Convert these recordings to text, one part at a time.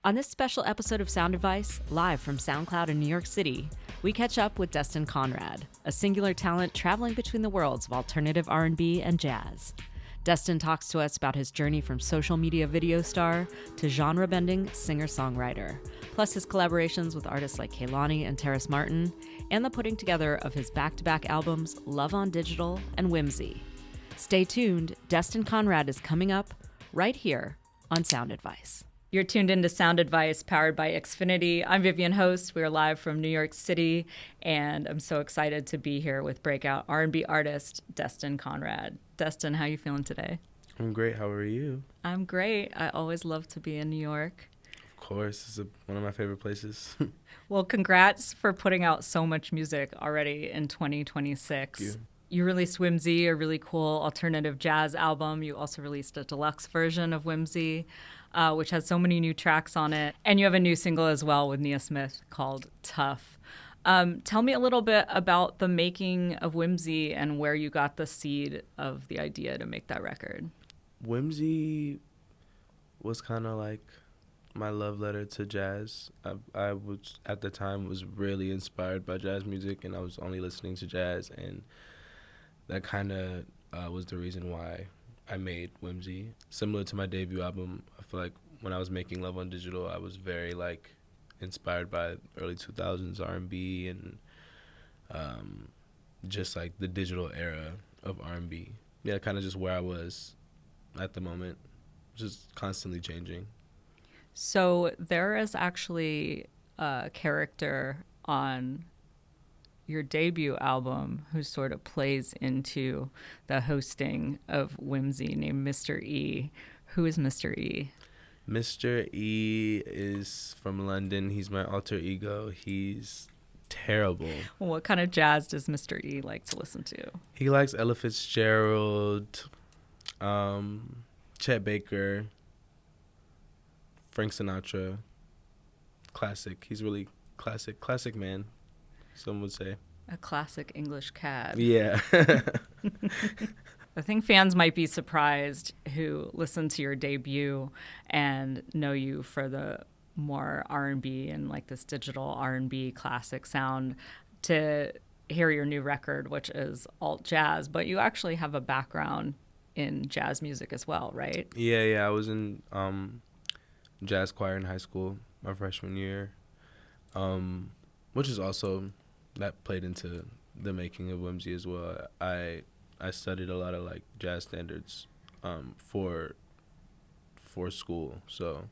On this special episode of Sound Advice, live from SoundCloud in New York City, we catch up with Destin Conrad, a singular talent traveling between the worlds of alternative R&B and jazz. Destin talks to us about his journey from social media video star to genre-bending singer-songwriter, plus his collaborations with artists like Kaani and Terrace Martin, and the putting together of his back-to-back albums Love on Digital and Whimsy. Stay tuned, Destin Conrad is coming up right here on Sound Advice. You're tuned into Sound Advice, powered by Xfinity. I'm Vivian Host. We're live from New York City, and I'm so excited to be here with breakout R&B artist Destin Conrad. Destin, how you feeling today? I'm great. How are you? I'm great. I always love to be in New York. Of course. It's one of my favorite places. Well, congrats for putting out so much music already in 2026. Thank you. You released Whimsy, a really cool alternative jazz album. You also released a deluxe version of Whimsy, which has so many new tracks on it. And you have a new single as well with Nia Smith called Tough. Tell me a little bit about the making of Whimsy and where you got the seed of the idea to make that record. Whimsy was kind of like my love letter to jazz. I was, at the time, was really inspired by jazz music, and I was only listening to jazz, and that kind of was the reason why I made Whimsy. Similar to my debut album, I feel like when I was making Love on Digital, I was very inspired by early 2000s R&B and just the digital era of R&B. Yeah, kind of just where I was at the moment, just constantly changing. So there is actually a character on your debut album who sort of plays into the hosting of Whimsy, named Mr. E. Who is Mr. E? Mr. E is from London. He's my alter ego. He's terrible. Well, what kind of jazz does Mr. E like to listen to? He likes Ella Fitzgerald, Chet Baker, Frank Sinatra. Classic. He's really classic man, some would say. A classic English cad. Yeah. I think fans might be surprised who listen to your debut and know you for the more R&B and this digital R&B classic sound to hear your new record, which is alt jazz, but you actually have a background in jazz music as well, right? Yeah. I was in jazz choir in high school my freshman year, which is also, that played into the making of Whimsy as well. I studied a lot of jazz standards for school, so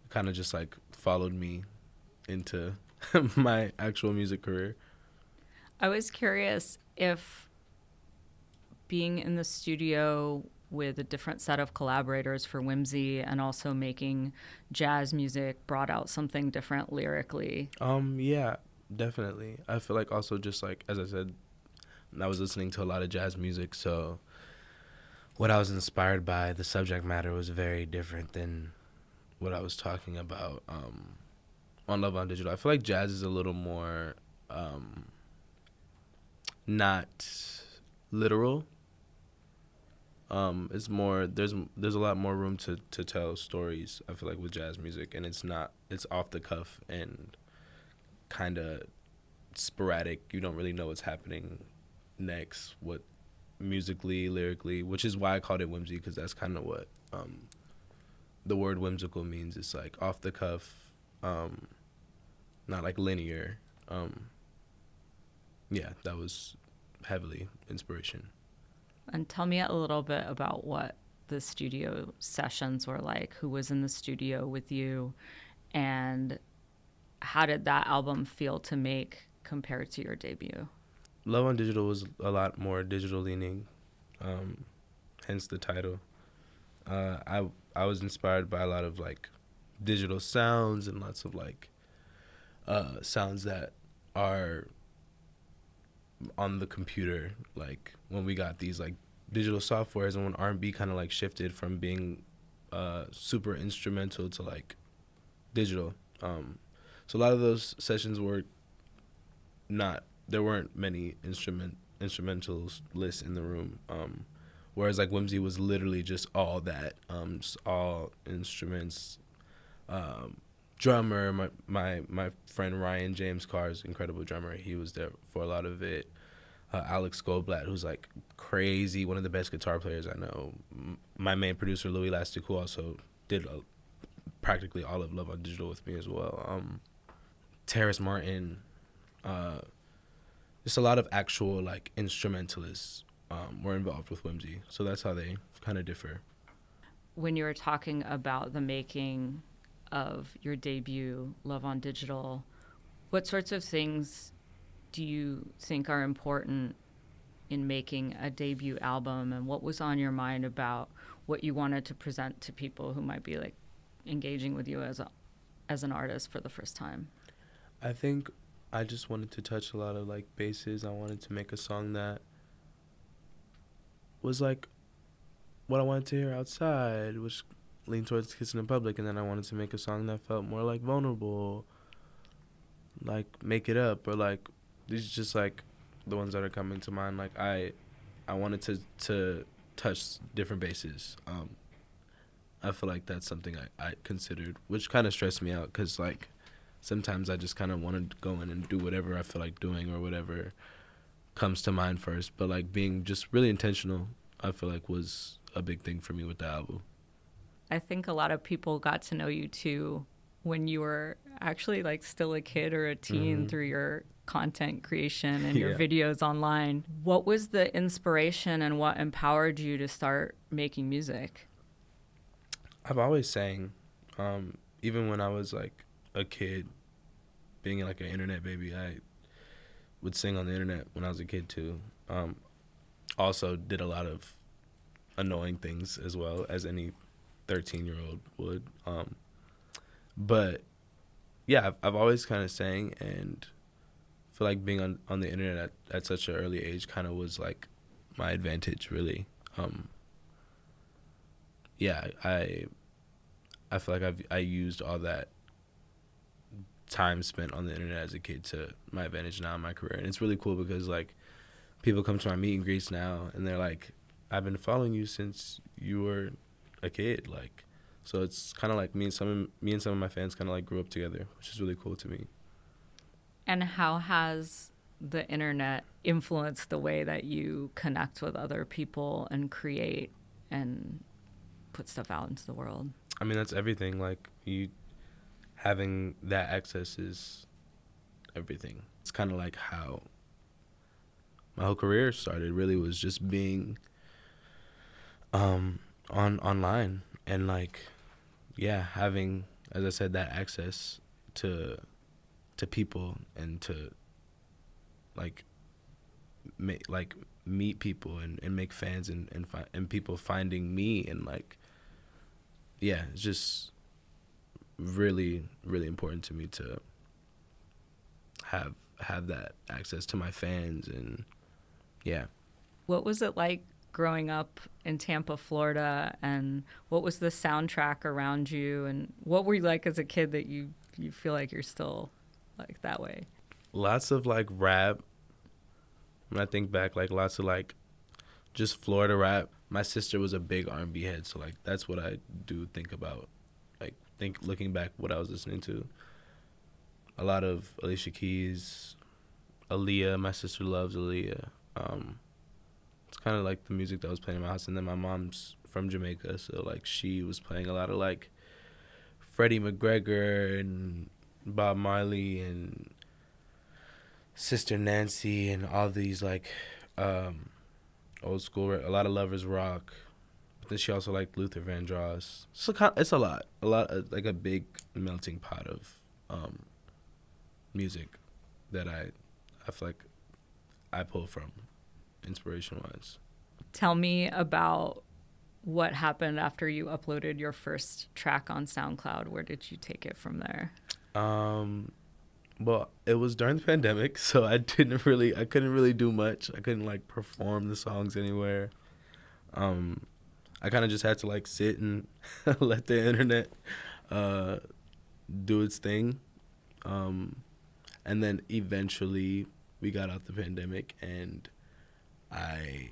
it kind of just followed me into my actual music career. I was curious if being in the studio with a different set of collaborators for Whimsy and also making jazz music brought out something different lyrically. Yeah, definitely. I feel also just as I said, I was listening to a lot of jazz music, so what I was inspired by, the subject matter was very different than what I was talking about on Love on Digital. I feel jazz is a little more not literal. It's more, there's a lot more room to tell stories, I feel with jazz music, and it's off the cuff and kind of sporadic. You don't really know what's happening next, what musically, lyrically, which is why I called it Whimsy, because that's kind of what the word whimsical means. It's off the cuff, not linear. Yeah, that was heavily inspiration. And tell me a little bit about what the studio sessions were like. Who was in the studio with you, and how did that album feel to make compared to your debut? Love on Digital was a lot more digital leaning, hence the title. I was inspired by a lot of digital sounds and lots of sounds that are on the computer, when we got these digital softwares, and when R&B kind of shifted from being super instrumental to digital. So a lot of those sessions were not, there weren't many instrumentalists in the room, whereas Whimsy was literally just all that, just all instruments, drummer. My friend Ryan James Carr's incredible drummer. He was there for a lot of it. Alex Goldblatt, who's like crazy, one of the best guitar players I know. My main producer Louis Lastic, who also did practically all of Love on Digital with me as well. Terrace Martin, just a lot of actual like instrumentalists were involved with Whimsy, so that's how they kind of differ. When you were talking about the making of your debut, Love on Digital, what sorts of things do you think are important in making a debut album, and what was on your mind about what you wanted to present to people who might be like engaging with you as an artist for the first time? I think I just wanted to touch a lot of like bases. I wanted to make a song that was like what I wanted to hear outside, which leaned towards kissing in public, and then I wanted to make a song that felt more like vulnerable, like Make It Up, or like these are just like the ones that are coming to mind. Like I wanted to touch different bases. I feel like that's something I considered, which kind of stressed me out because like sometimes I just kind of want to go in and do whatever I feel like doing or whatever comes to mind first. But like being just really intentional, I feel like was a big thing for me with the album. I think a lot of people got to know you too when you were actually like still a kid or a teen through your content creation and your videos online. What was the inspiration and what empowered you to start making music? I've always sang, even when I was like a kid, being like an internet baby. I would sing on the internet when I was a kid too. Also did a lot of annoying things as well as any 13-year-old would. But yeah, I've always kind of sang, and feel like being on the internet at such an early age kind of was like my advantage, really. Yeah, I feel like I used all that time spent on the internet as a kid to my advantage now in my career. And it's really cool because like people come to my meet and greets now and they're like, I've been following you since you were a kid. Like, so it's kind of like me and some of my fans kind of like grew up together, which is really cool to me. And how has the internet influenced the way that you connect with other people and create and put stuff out into the world? I mean, that's everything. Like, you having that access is everything. It's kind of like how my whole career started, really, was just being online and like, yeah, having, as I said, that access to people and to like meet people and make fans and people finding me, and like, yeah, it's just really, really important to me to have that access to my fans. And yeah. What was it like growing up in Tampa, Florida, and what was the soundtrack around you, and what were you like as a kid that you feel like you're still like that way? Lots of like rap. When I think back, like lots of like just Florida rap. My sister was a big R&B head, so like that's what I do think about. Like looking back what I was listening to. A lot of Alicia Keys, Aaliyah. My sister loves Aaliyah. It's kind of like the music that was playing in my house. And then my mom's from Jamaica, so like she was playing a lot of like Freddie McGregor and Bob Marley and Sister Nancy and all these like old school, a lot of Lovers Rock. But then she also liked Luther Vandross. So it's a lot of, like a big melting pot of music that I feel like I pull from inspiration wise. Tell me about what happened after you uploaded your first track on SoundCloud. Where did you take it from there? Well, it was during the pandemic, so I couldn't really do much. I couldn't like perform the songs anywhere. I kind of just had to like sit and let the internet do its thing. And then eventually we got out the pandemic and I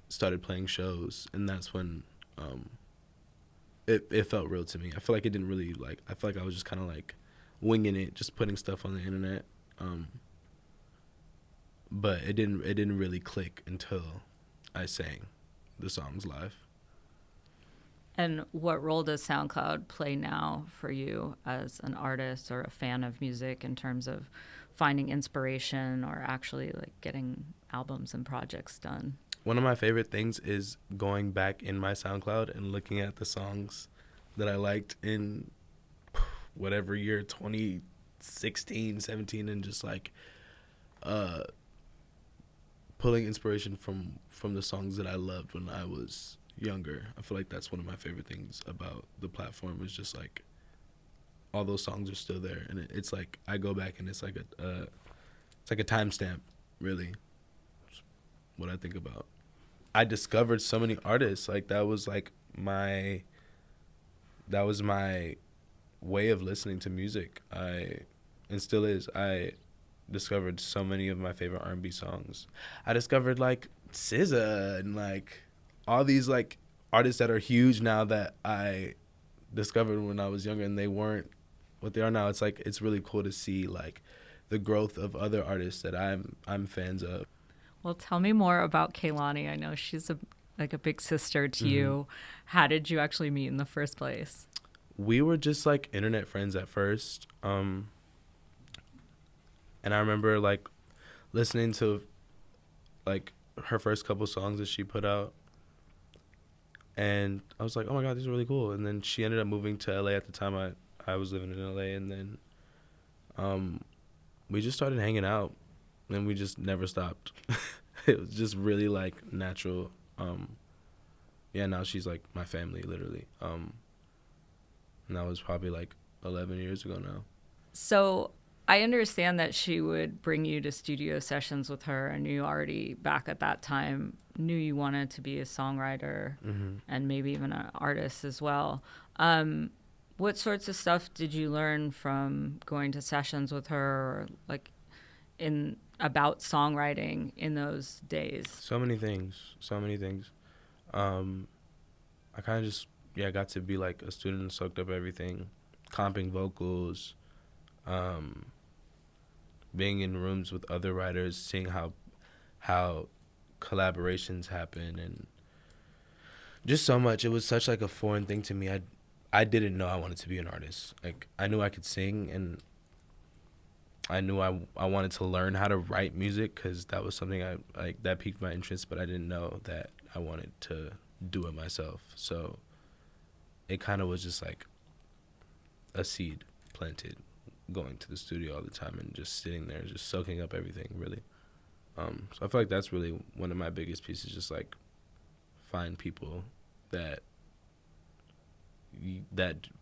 started playing shows, and that's when it felt real to me. I feel like it didn't really like. I feel like I was just kind of like winging it, just putting stuff on the internet. But it didn't really click until I sang the songs live. And what role does SoundCloud play now for you as an artist or a fan of music in terms of finding inspiration or actually like getting albums and projects done? One of my favorite things is going back in my SoundCloud and looking at the songs that I liked in whatever year, 2016, 17, and just like pulling inspiration from the songs that I loved when I was younger. I feel like that's one of my favorite things about the platform is just like all those songs are still there, and it's like I go back and it's like a timestamp, really. Just what I think about. I discovered so many artists. Like that was my way of listening to music. And still is. I discovered so many of my favorite R&B songs. I discovered like SZA and like all these like artists that are huge now that I discovered when I was younger, and they weren't what they are now. It's like it's really cool to see like the growth of other artists that I'm fans of. Well, tell me more about Kaani. I know she's a big sister to you. How did you actually meet in the first place? We were just like internet friends at first. And I remember like listening to like her first couple songs that she put out. And I was like, oh my God, these are really cool. And then she ended up moving to LA at the time. I was living in LA, and then we just started hanging out, and we just never stopped. It was just really like natural. Yeah, now she's like my family, literally. And that was probably like 11 years ago now. So I understand that she would bring you to studio sessions with her, and you already back at that time knew you wanted to be a songwriter and maybe even an artist as well. What sorts of stuff did you learn from going to sessions with her, or like about songwriting in those days? So many things. I kind of just got to be like a student and soaked up everything, comping vocals, being in rooms with other writers, seeing how collaborations happen, and just so much. It was such like a foreign thing to me. I didn't know I wanted to be an artist. Like I knew I could sing, and I knew I wanted to learn how to write music because that was something that piqued my interest, but I didn't know that I wanted to do it myself. So it kind of was just like a seed planted, going to the studio all the time and just sitting there, just soaking up everything, really. So I feel like that's really one of my biggest pieces, just like find people that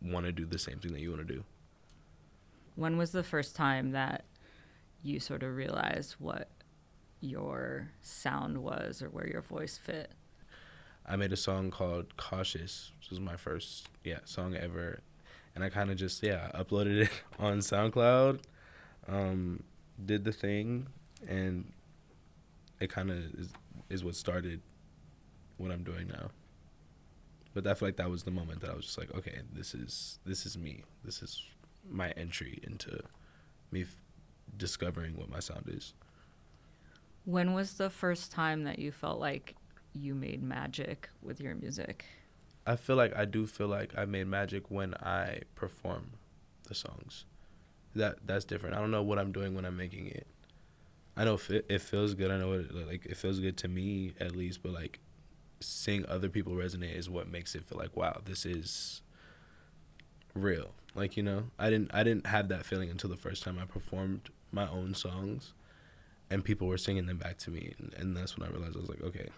want to do the same thing that you want to do. When was the first time that you sort of realized what your sound was or where your voice fit? I made a song called Cautious, which was my first song ever. And I kind of just, uploaded it on SoundCloud, did the thing, and it kind of is what started what I'm doing now. But I feel like that was the moment that I was just like, okay, this is me. This is my entry into me discovering what my sound is. When was the first time that you felt like you made magic with your music? I do feel like I made magic when I perform the songs. That's different. I don't know what I'm doing when I'm making it. I know it feels good. I know it feels good to me at least, but like seeing other people resonate is what makes it feel like, wow, this is real. Like, you know, I didn't have that feeling until the first time I performed my own songs and people were singing them back to me, and that's when I realized I was like, okay,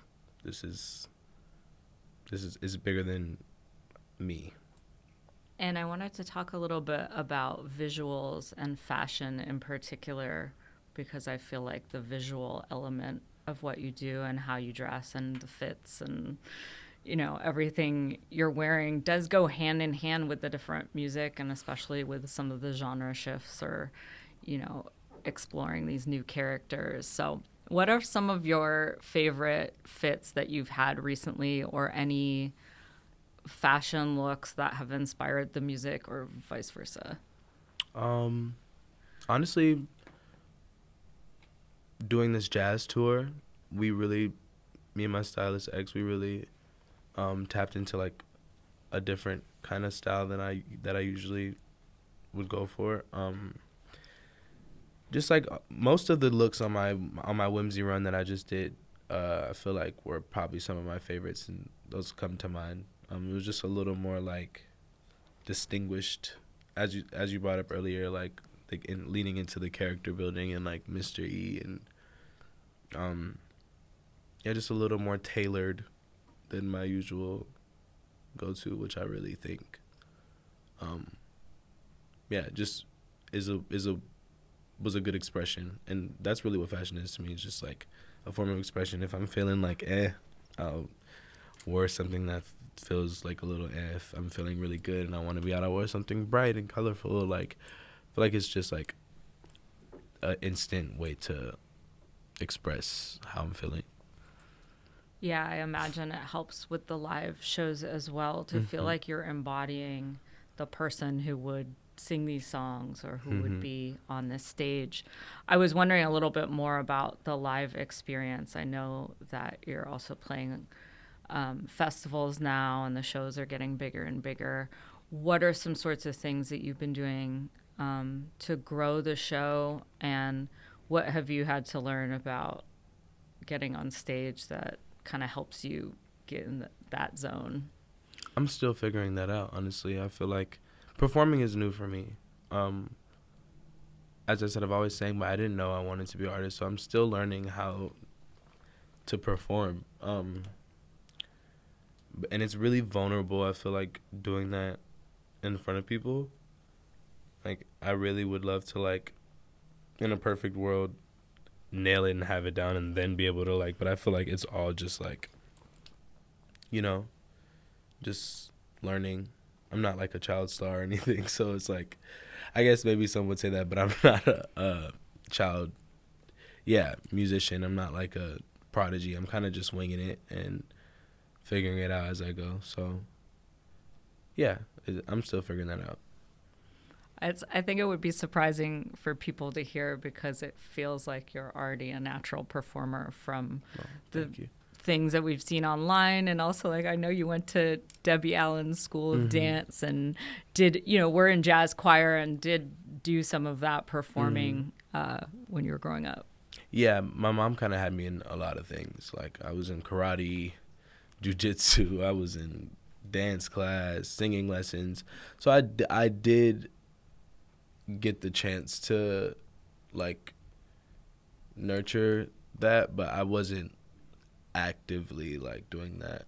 this is bigger than me. And I wanted to talk a little bit about visuals and fashion in particular, because I feel like the visual element of what you do and how you dress and the fits and, you know, everything you're wearing does go hand in hand with the different music, and especially with some of the genre shifts or, you know, exploring these new characters. So what are some of your favorite fits that you've had recently, or any fashion looks that have inspired the music, or vice versa? Honestly, doing this jazz tour, me and my stylist X, we really tapped into like a different kind of style than I usually would go for. Just like most of the looks on my Whimsy run that I just did, I feel like were probably some of my favorites, and those come to mind. It was just a little more like distinguished, as you brought up earlier, like leaning into the character building and like Mr. E, and yeah, just a little more tailored than my usual go-to, which I really think, yeah, just was a good expression, and that's really what fashion is to me. It's just like a form of expression. If I'm feeling like I'll wear something that feels like a little if I'm feeling really good and I want to be out, I wear something bright and colorful. Like, I feel like it's just like an instant way to express how I'm feeling. Yeah, I imagine it helps with the live shows as well to feel like you're embodying the person who would sing these songs or who would be on this stage. I was wondering a little bit more about the live experience. I know that you're also playing festivals now, and the shows are getting bigger and bigger. What are some sorts of things that you've been doing to grow the show, and what have you had to learn about getting on stage that kind of helps you get in that zone? I'm still figuring that out, honestly. I feel like performing is new for me. As I said, I've always sang, but I didn't know I wanted to be an artist, so I'm still learning how to perform. And it's really vulnerable, I feel like, doing that in front of people. Like, I really would love to, like, in a perfect world, nail it and have it down and then be able to, like, but I feel like it's all just, like, you know, just learning. I'm not, like, a child star or anything, so it's, like, I guess maybe some would say that, but I'm not a child, musician. I'm not, like, a prodigy. I'm kind of just winging it and figuring it out as I go. So, yeah, I'm still figuring that out. I think it would be surprising for people to hear, because it feels like you're already a natural performer from the things that we've seen online. And also, like, I know you went to Debbie Allen's School of Dance and were in jazz choir and did do some of that performing when you were growing up. Yeah, my mom kind of had me in a lot of things. Like, I was in karate, jiu-jitsu, I was in dance class, singing lessons. So I did get the chance to, like, nurture that, but I wasn't actively, like, doing that.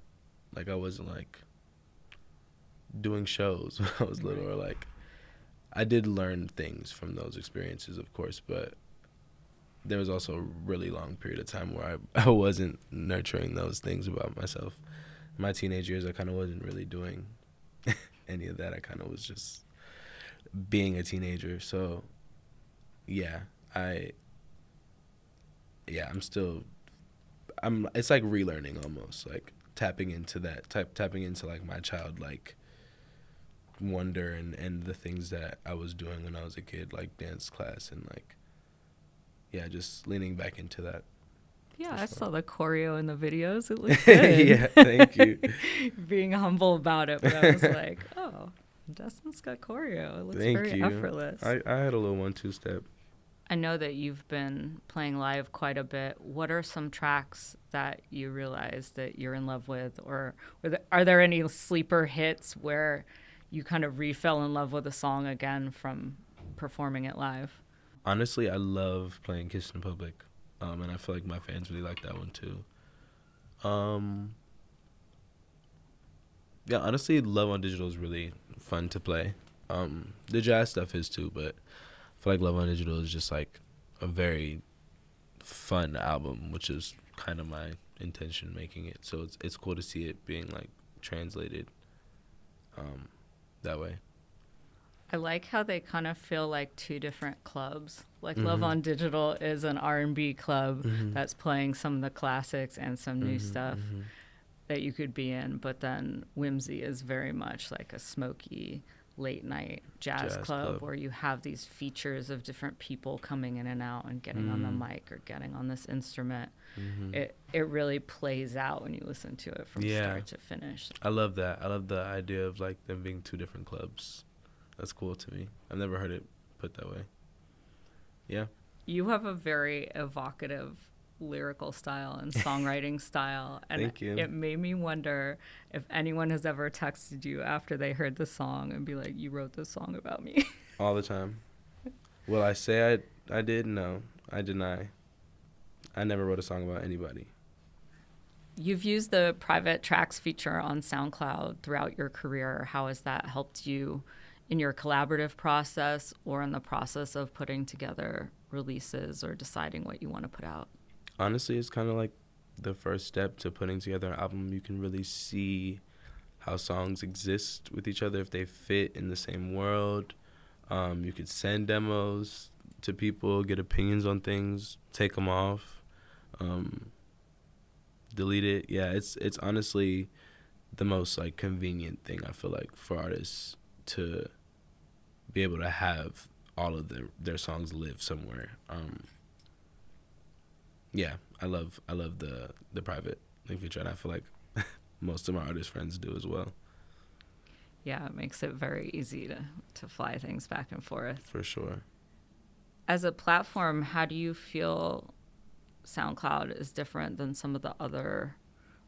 Like, I wasn't, like, doing shows when I was little, or, like, I did learn things from those experiences, of course, but there was also a really long period of time where I wasn't nurturing those things about myself. In my teenage years, I kind of wasn't really doing any of that. I kind of was just being a teenager. So, it's like relearning almost, like tapping into like my childlike wonder and the things that I was doing when I was a kid, like dance class, and like, just leaning back into that. Yeah, I saw the choreo in the videos. It looked good. Yeah, thank you. Being humble about it, but I was like, oh, Destin's got choreo. It looks very effortless. I had a little 1-2 step. I know that you've been playing live quite a bit. What are some tracks that you realize that you're in love with? Or are there any sleeper hits where you kind of re-fell in love with a song again from performing it live? Honestly, I love playing Kiss in Public. And I feel like my fans really like that one too. Honestly, Love on Digital is really fun to play. The jazz stuff is too, but I feel like Love on Digital is just like a very fun album, which is kind of my intention making it. So it's cool to see it being like translated that way. I like how they kind of feel like two different clubs. Like Love on Digital is an R&B club that's playing some of the classics and some new stuff. that you could be in, but then Whimsy is very much like a smoky late night jazz club where you have these features of different people coming in and out and getting on the mic or getting on this instrument. It really plays out when you listen to it from start to finish. I love that. I love the idea of like them being two different clubs. That's cool to me. I've never heard it put that way. Yeah. You have a very evocative lyrical style and songwriting style, and Thank you. It made me wonder if anyone has ever texted you after they heard the song and be like, you wrote this song about me. All the time. Will I say I did? No, I deny. I never wrote a song about anybody. You've used the private tracks feature on SoundCloud throughout your career. How has that helped you in your collaborative process or in the process of putting together releases or deciding what you want to put out? Honestly, it's kind of like the first step to putting together an album. You can really see how songs exist with each other, if they fit in the same world. You could send demos to people, get opinions on things, take them off, delete it. Yeah, it's honestly the most like convenient thing, I feel like, for artists to be able to have all of their songs live somewhere. Yeah, I love the private link feature, and I feel like most of my artist friends do as well. Yeah, it makes it very easy to fly things back and forth. For sure. As a platform, how do you feel SoundCloud is different than some of the other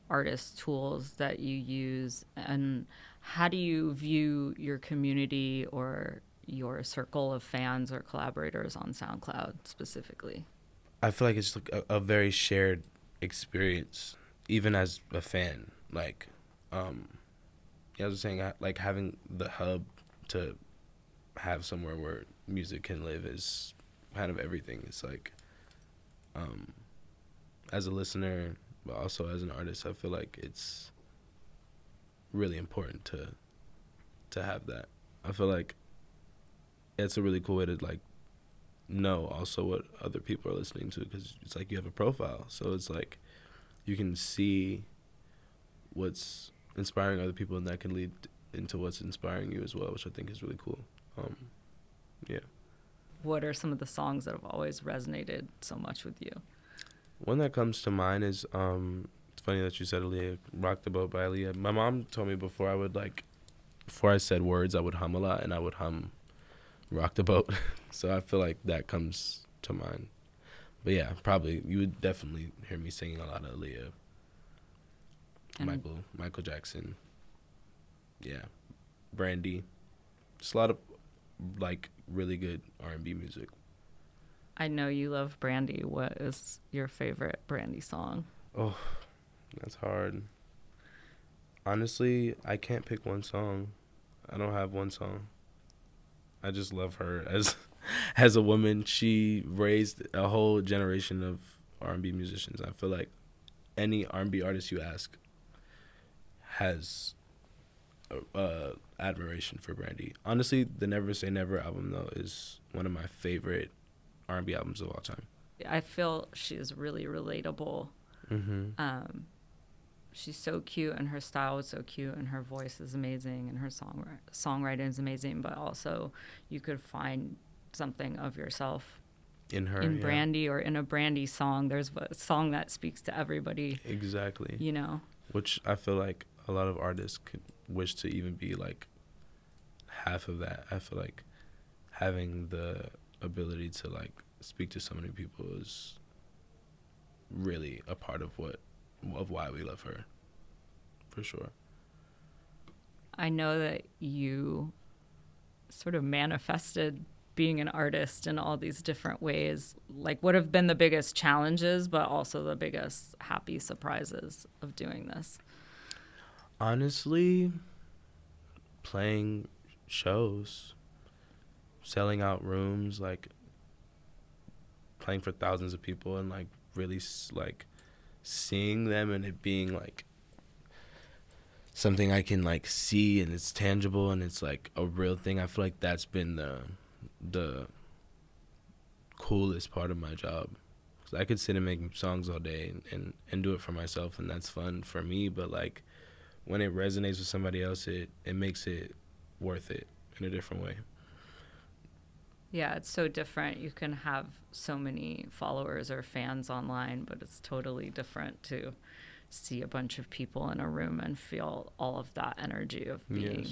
artist tools that you use? And how do you view your community or your circle of fans or collaborators on SoundCloud specifically? I feel like it's like a very shared experience, even as a fan. Like, I was saying, like having the hub to have somewhere where music can live is kind of everything. It's like, as a listener, but also as an artist, I feel like it's really important to have that. I feel like it's a really cool way to like know also what other people are listening to, because it's like you have a profile, so it's like you can see what's inspiring other people, and that can lead into what's inspiring you as well, which I think is really cool. Yeah. What are some of the songs that have always resonated so much with you? One that comes to mind is it's funny that you said Aaliyah, Rock the Boat by Aaliyah. My mom told me before I said words, I would hum a lot, and I would hum Rock the Boat. So I feel like that comes to mind. But yeah, probably you would definitely hear me singing a lot of Aaliyah, Michael Jackson. Yeah, Brandy. Just a lot of like really good R&B music. I know you love Brandy. What is your favorite Brandy song? Oh, that's hard. Honestly, I can't pick one song. I don't have one song. I just love her as a woman. She raised a whole generation of R&B musicians. I feel like any R&B artist you ask has admiration for Brandy. Honestly, the Never Say Never album, though, is one of my favorite R&B albums of all time. I feel she is really relatable. Mm-hmm. She's so cute, and her style is so cute, and her voice is amazing, and her songwriting is amazing, but also you could find something of yourself in her, in Brandy, or in a Brandy song. There's a song that speaks to everybody. Exactly. You know? Which I feel like a lot of artists could wish to even be like half of that. I feel like having the ability to like speak to so many people is really a part of why we love her, for sure. I know that you sort of manifested being an artist in all these different ways. Like, what have been the biggest challenges, but also the biggest happy surprises of doing this? Honestly, playing shows, selling out rooms, like playing for thousands of people, and like really like seeing them, and it being like something I can like see, and it's tangible, and it's like a real thing. I feel like that's been the coolest part of my job, 'Cause I could sit and make songs all day and do it for myself, and that's fun for me. But like when it resonates with somebody else, it makes it worth it in a different way. Yeah, it's so different. You can have so many followers or fans online, but it's totally different to see a bunch of people in a room and feel all of that energy of being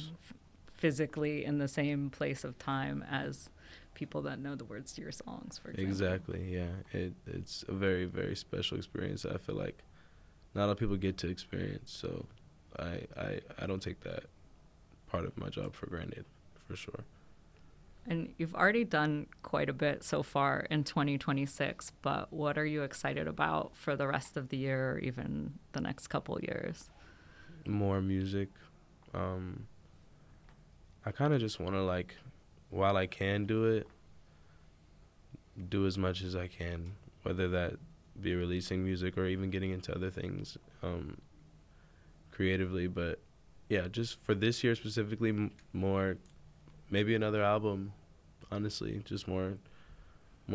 physically in the same place of time as people that know the words to your songs, for example. Exactly, yeah. It's a very, very special experience that I feel like not a lot of people get to experience. So I don't take that part of my job for granted, for sure. And you've already done quite a bit so far in 2026, but what are you excited about for the rest of the year or even the next couple years? More music. I kind of just want to, like, while I can do it, do as much as I can, whether that be releasing music or even getting into other things creatively. But yeah, just for this year specifically, more, maybe another album, honestly, just more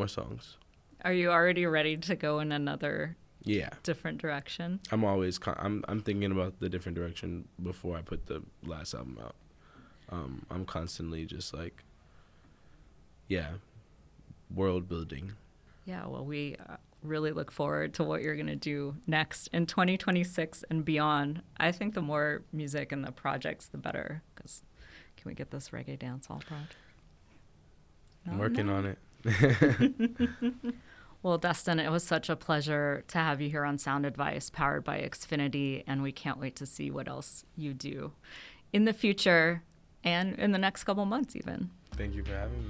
songs. Are you already ready to go in another different direction? I'm always I'm thinking about the different direction before I put the last album out. I'm constantly just like, world building. Yeah, well, we really look forward to what you're going to do next in 2026 and beyond. I think the more music and the projects, the better. Because can we get this reggae dancehall project? I'm working on it. Well, Destin, it was such a pleasure to have you here on Sound Advice, powered by Xfinity, and we can't wait to see what else you do in the future and in the next couple months even. Thank you for having me.